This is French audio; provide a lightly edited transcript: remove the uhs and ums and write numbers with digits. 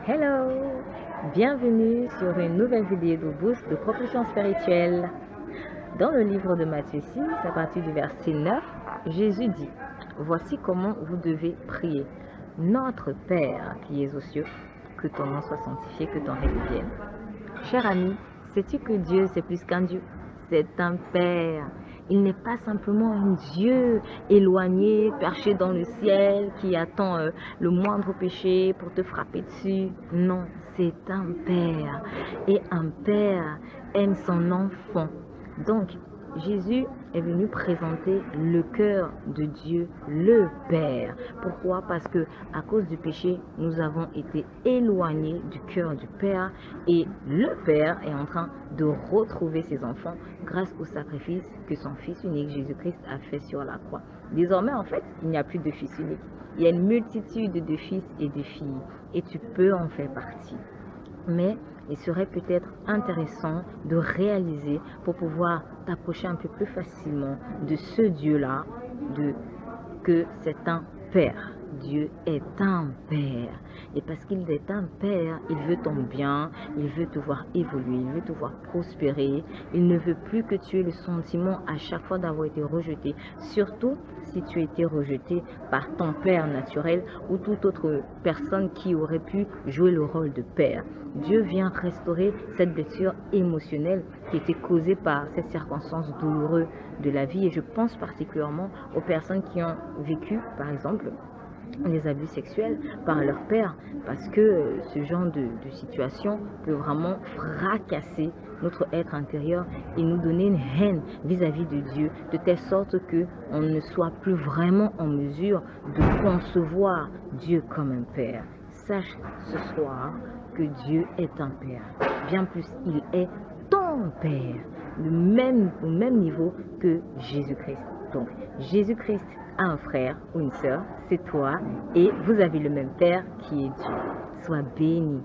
Hello! Bienvenue sur une nouvelle vidéo de boost de propulsion spirituelle. Dans le livre de Matthieu 6, à partir du verset 9, Jésus dit: Voici comment vous devez prier. Notre Père qui es aux cieux, que ton nom soit sanctifié, que ton règne vienne. Cher ami, sais-tu que Dieu c'est plus qu'un Dieu? C'est un Père. Il n'est pas simplement un Dieu éloigné, perché dans le ciel, qui attend le moindre péché pour te frapper dessus. Non, c'est un Père. Et un Père aime son enfant. Donc, Jésus est venu présenter le cœur de Dieu, le Père. Pourquoi? Parce que à cause du péché, nous avons été éloignés du cœur du Père et le Père est en train de retrouver ses enfants grâce au sacrifice que son Fils unique Jésus-Christ a fait sur la croix. Désormais, en fait, il n'y a plus de Fils unique. Il y a une multitude de fils et de filles et tu peux en faire partie. Mais il serait peut-être intéressant de réaliser pour pouvoir t'approcher un peu plus facilement de ce Dieu-là, que c'est un Père. Dieu est un Père. Et parce qu'il est un Père, il veut ton bien, il veut te voir évoluer, il veut te voir prospérer. Il ne veut plus que tu aies le sentiment à chaque fois d'avoir été rejeté. Surtout si tu as été rejeté par ton Père naturel ou toute autre personne qui aurait pu jouer le rôle de Père. Dieu vient restaurer cette blessure émotionnelle qui était causée par ces circonstances douloureuses de la vie. Et je pense particulièrement aux personnes qui ont vécu, par exemple, les abus sexuels par leur père, parce que ce genre de situation peut vraiment fracasser notre être intérieur et nous donner une haine vis-à-vis de Dieu, de telle sorte que on ne soit plus vraiment en mesure de concevoir Dieu comme un père. Sache ce soir que Dieu est un père. Bien plus, il est ton père, au même niveau que Jésus-Christ. Donc, Jésus-Christ a un frère ou une sœur, c'est toi, et vous avez le même Père qui est Dieu. Sois béni.